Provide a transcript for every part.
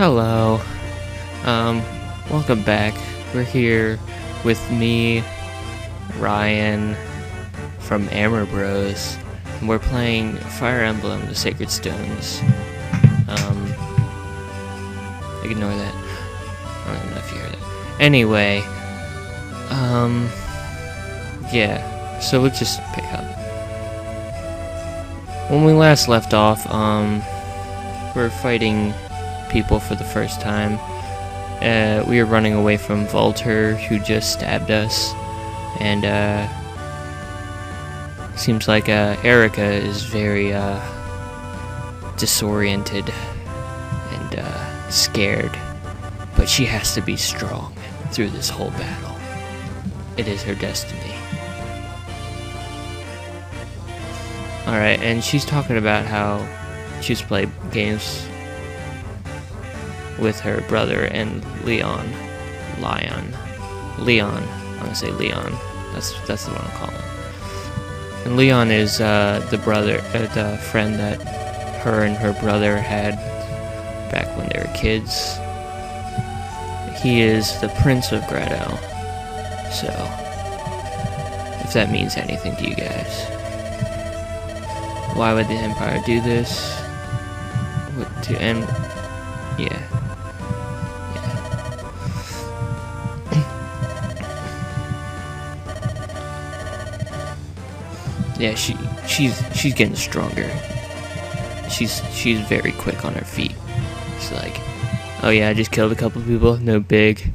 Hello. Welcome back. We're here with me, Ryan, from Amber Bros, and we're playing Fire Emblem Sacred Stones. Ignore that. I don't know if you heard that. Anyway, yeah, so let's just pick up. When we last left off, we're fighting people for the first time. We were running away from Volter, who just stabbed us, and seems like Erica is very disoriented and scared, but she has to be strong through this whole battle. It is her destiny. Alright, and she's talking about how she's played games with her brother and Leon. I'm gonna say Leon. That's the one I'm calling. And Leon is the friend that her and her brother had back when they were kids. He is the Prince of Grado. So, if that means anything to you guys. Why would the Empire do this? Yeah. Yeah, she's getting stronger. She's very quick on her feet. It's like, oh yeah, I just killed a couple of people, no big.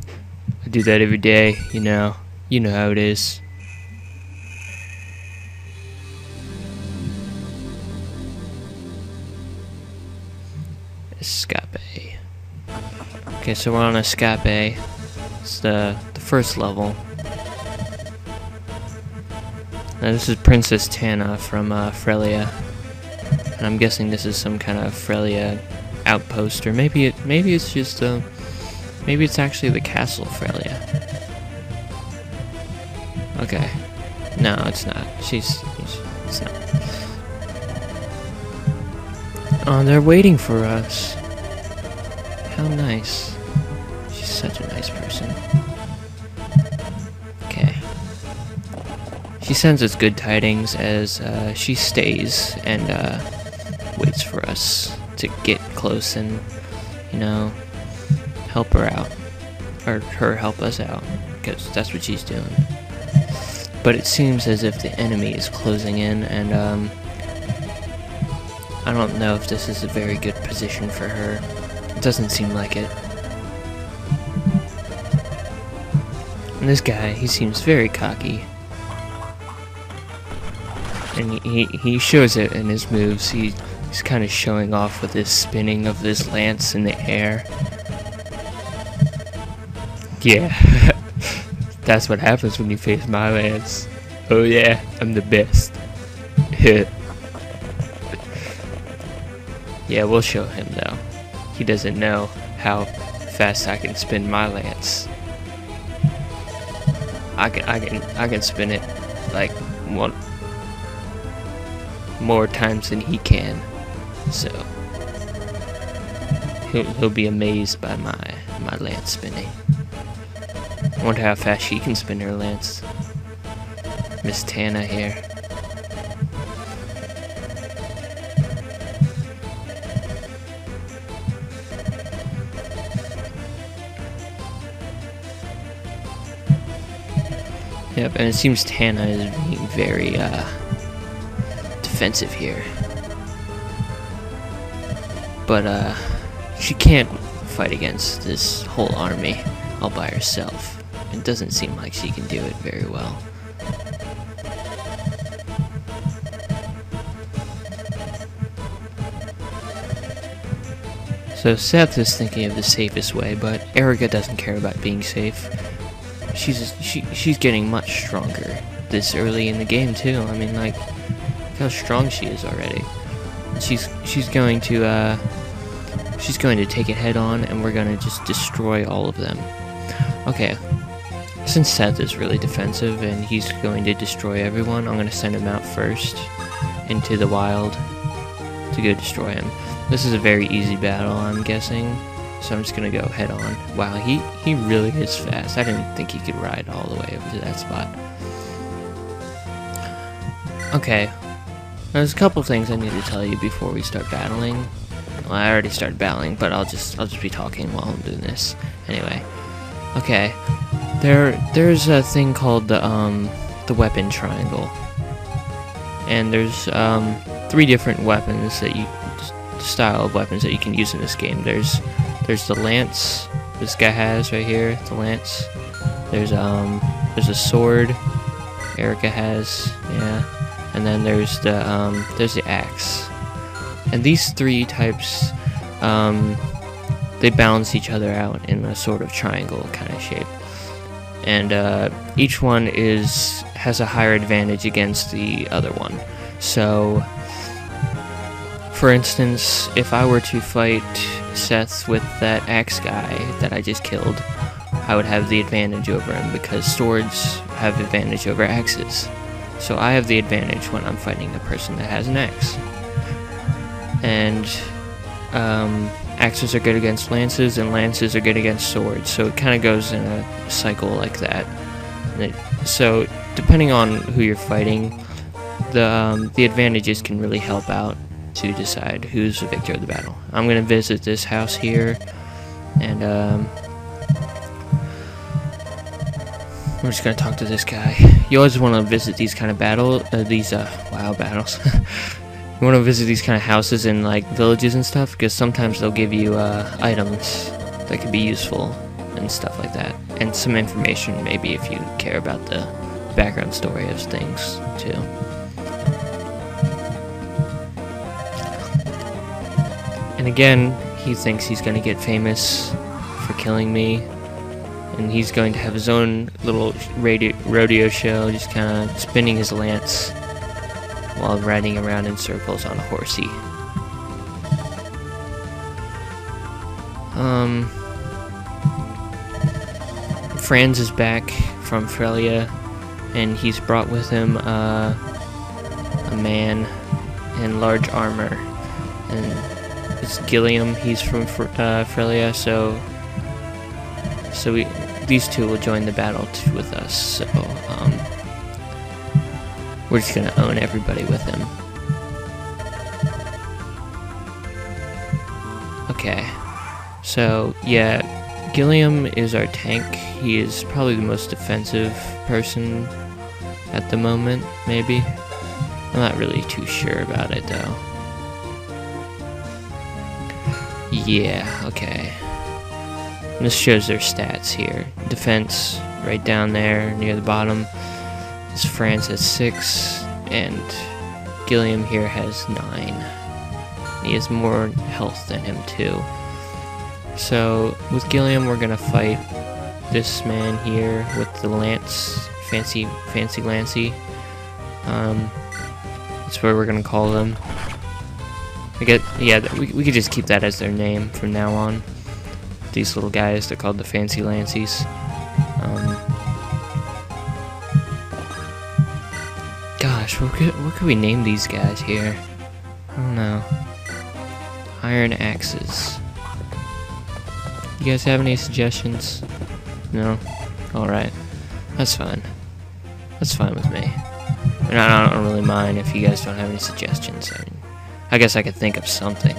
I do that every day, you know how it is. Escape. Okay, so we're on Escape. It's the first level. Now this is Princess Tana from Frelia, and I'm guessing this is some kind of Frelia outpost, or maybe it's just maybe it's actually the castle Frelia. Okay, no, it's not. It's not. Oh, they're waiting for us. How nice. She's such a nice person. Okay. She sends us good tidings as she stays and waits for us to get close and, help her out. Or her help us out, because that's what she's doing. But it seems as if the enemy is closing in, and I don't know if this is a very good position for her. It doesn't seem like it. And this guy, he seems very cocky. And he shows it in his moves. He's kind of showing off with his spinning of this lance in the air. Yeah, that's what happens when you face my lance. Oh yeah, I'm the best. Yeah, we'll show him though. He doesn't know how fast I can spin my lance. I can spin it like one more times than he can. So he'll be amazed by my lance spinning. I wonder how fast she can spin her lance. Miss Tana here. Yep, and it seems Tana is being very defensive here. But she can't fight against this whole army all by herself. It doesn't seem like she can do it very well. So Seth is thinking of the safest way, but Erica doesn't care about being safe. She's getting much stronger this early in the game too. I mean, like, look how strong she is already. She's going to take it head on, and we're gonna just destroy all of them. Okay, since Seth is really defensive and he's going to destroy everyone, I'm gonna send him out first into the wild to go destroy him. This is a very easy battle, I'm guessing. So I'm just gonna go head on. Wow, he really is fast. I didn't think he could ride all the way over to that spot. Okay, there's a couple things I need to tell you before we start battling. Well, I already started battling, but I'll just be talking while I'm doing this. Anyway, okay, there's a thing called the weapon triangle, and there's 3 different weapons that style of weapons that you can use in this game. There's the lance. This guy has right here, the lance. There's a sword. Erica has, yeah. And then there's the axe. And these 3 types, they balance each other out in a sort of triangle kind of shape. And each one has a higher advantage against the other one. So, for instance, if I were to fight Seth with that axe guy that I just killed, I would have the advantage over him because swords have advantage over axes. So I have the advantage when I'm fighting the person that has an axe. And axes are good against lances, and lances are good against swords. So it kind of goes in a cycle like that. So depending on who you're fighting, the advantages can really help out to decide who's the victor of the battle. I'm going to visit this house here, and we're just going to talk to this guy. You always want to visit these kind of battles. You want to visit these kind of houses in like villages and stuff, because sometimes they'll give you items that could be useful and stuff like that, and some information maybe if you care about the background story of things too. And again, he thinks he's going to get famous for killing me, and he's going to have his own little rodeo show, just kind of spinning his lance while riding around in circles on a horsey. Franz is back from Frelia, and he's brought with him a man in large armor, and it's Gilliam. He's from Frelia, so these 2 will join the battle with us. So we're just gonna own everybody with him. Okay, so yeah, Gilliam is our tank. He is probably the most defensive person at the moment, maybe. I'm not really too sure about it though. Yeah, okay. And this shows their stats here. Defense, right down there near the bottom. Franz has 6, and Gilliam here has 9. He has more health than him too. So with Gilliam, we're gonna fight this man here with the lance, fancy Lancy. That's what we're gonna call them. We could just keep that as their name from now on. These little guys, they're called the Fancy Lancies. Gosh, what could we name these guys here? I don't know. Iron axes. You guys have any suggestions? No? Alright. That's fine. That's fine with me. And I don't really mind if you guys don't have any suggestions. I guess I could think of something.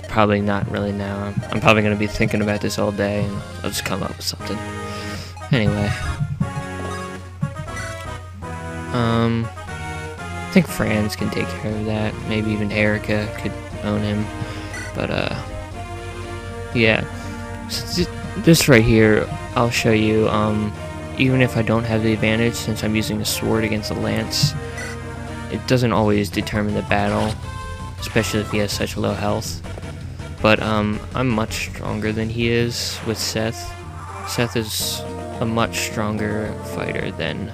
Probably not really now. I'm probably going to be thinking about this all day, and I'll just come up with something. Anyway. I think Franz can take care of that. Maybe even Erica could own him. But, yeah. So this right here, I'll show you, even if I don't have the advantage, since I'm using a sword against a lance, it doesn't always determine the battle, especially if he has such low health. But, I'm much stronger than he is with Seth. Seth is a much stronger fighter than,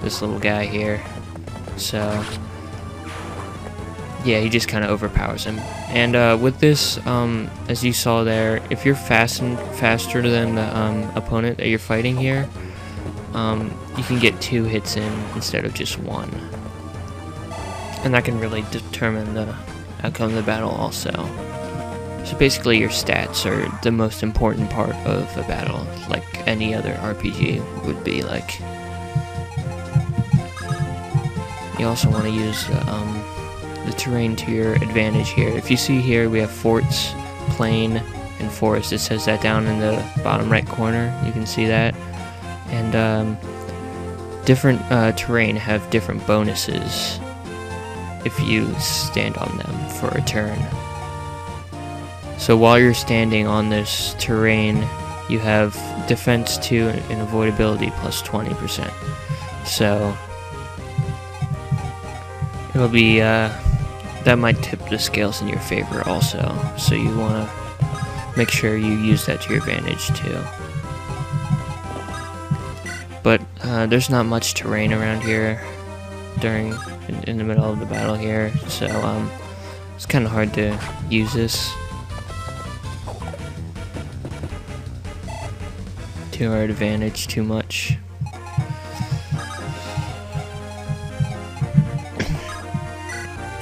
this little guy here. So, yeah, he just kind of overpowers him. And with this, as you saw there, if you're faster than the opponent that you're fighting here, you can get 2 hits in instead of just 1. And that can really determine outcome of the battle also. So basically your stats are the most important part of a battle, like any other RPG would be like. You also want to use the terrain to your advantage here. If you see here, we have forts, plain, and forest. It says that down in the bottom right corner. You can see that. And different terrain have different bonuses if you stand on them for a turn. So while you're standing on this terrain, you have defense 2 and avoidability plus 20%. So it'll be that might tip the scales in your favor also. So you want to make sure you use that to your advantage too. But there's not much terrain around here in the middle of the battle here, so it's kind of hard to use this to our advantage too much.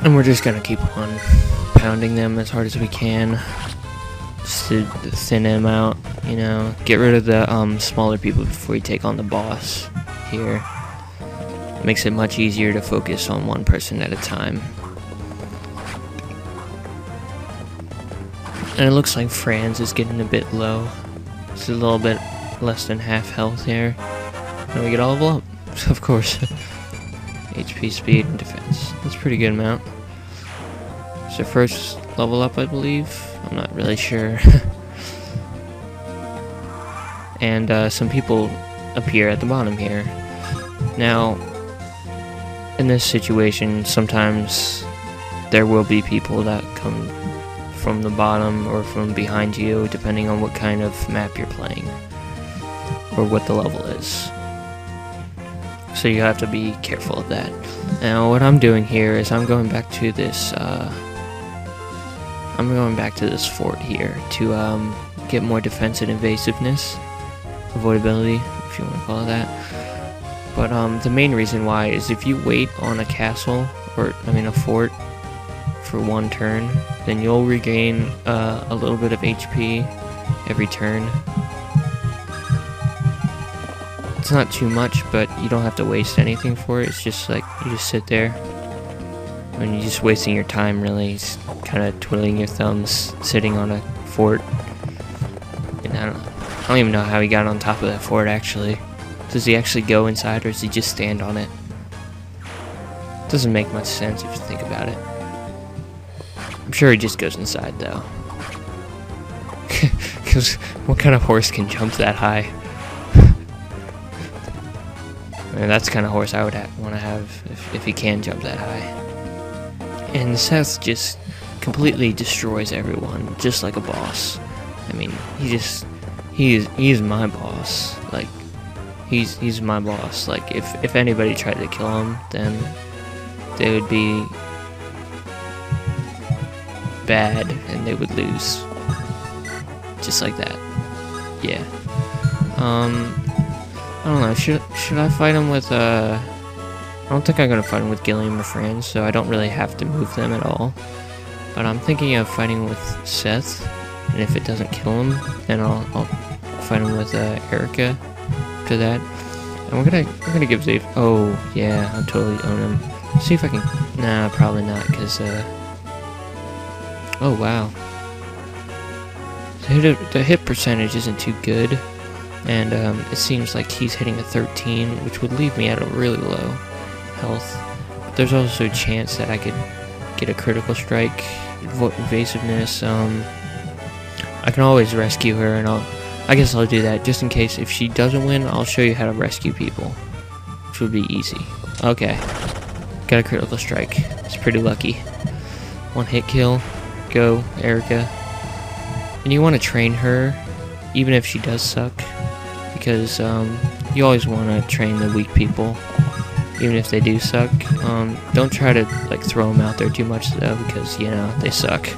And we're just gonna keep on pounding them as hard as we can, just to thin them out, you know. Get rid of the smaller people before you take on the boss here. It makes it much easier to focus on one person at a time. And it looks like Franz is getting a bit low. It's a little bit less than half health here. And we get all level up, of course. HP, speed, and defense. That's a pretty good amount. It's our first level up, I believe. I'm not really sure. And some people appear at the bottom here. Now, in this situation, sometimes there will be people that come from the bottom or from behind you, depending on what kind of map you're playing or what the level is. So you have to be careful of that. Now what I'm doing here is I'm going back to this fort here to get more defense and evasiveness, avoidability, if you want to call it that. But the main reason why is if you wait on a castle, or a fort, for one turn, then you'll regain a little bit of HP every turn. It's not too much, but you don't have to waste anything for it. It's just like you just sit there and you're just wasting your time, really. Just kind of twiddling your thumbs, sitting on a fort. And I don't even know how he got on top of that fort, actually. Does he actually go inside, or does he just stand on it? Doesn't make much sense if you think about it. I'm sure he just goes inside, though. Because what kind of horse can jump that high? And that's the kind of horse I would want to have if he can jump that high. And Seth just completely destroys everyone, just like a boss. I mean, he is my boss. Like, he's my boss. Like, if anybody tried to kill him, then they would be bad and they would lose. Just like that. Yeah. I don't know, should I fight him with, I don't think I'm gonna fight him with Gilliam or Franz, so I don't really have to move them at all. But I'm thinking of fighting with Seth, and if it doesn't kill him, then I'll fight him with Erica after that. And we're gonna give Zave. Oh yeah, I'll totally own him. See if I can. Nah, probably not, cause oh wow, the hit percentage isn't too good. And it seems like he's hitting a 13, which would leave me at a really low health. But there's also a chance that I could get a critical strike, evasiveness. I can always rescue her, and I guess I'll do that just in case. If she doesn't win, I'll show you how to rescue people, which would be easy. Okay, got a critical strike. It's pretty lucky. One hit kill. Go, Erica. And you want to train her, even if she does suck. Because you always want to train the weak people, even if they do suck. Don't try to like throw them out there too much though, because you know they suck.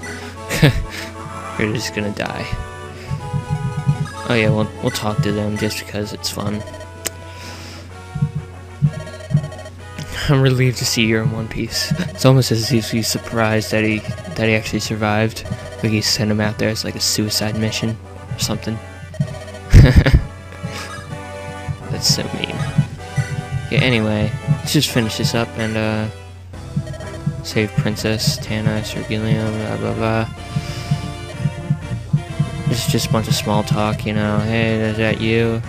You're just gonna die. Oh yeah, we'll talk to them just because it's fun. I'm relieved to see you're in one piece. It's almost as if he's surprised that he actually survived. Like he sent him out there as like a suicide mission or something. That's so mean. Okay, anyway, let's just finish this up and save Princess Tana, Sergilium, blah blah blah. It's just a bunch of small talk, you know. Hey, is that you?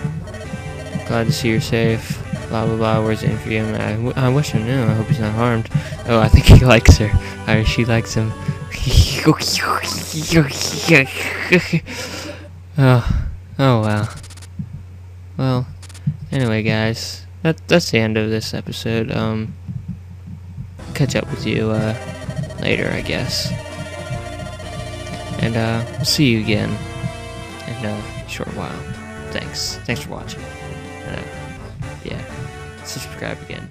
Glad to see you're safe. Blah blah blah. Where's the interview? I wish I knew. I hope he's not harmed. Oh, I think he likes her. Or she likes him. Oh wow. Well, anyway, guys, that's the end of this episode. Catch up with you later, I guess. And we'll see you again in a short while. Thanks for watching. Yeah, subscribe again.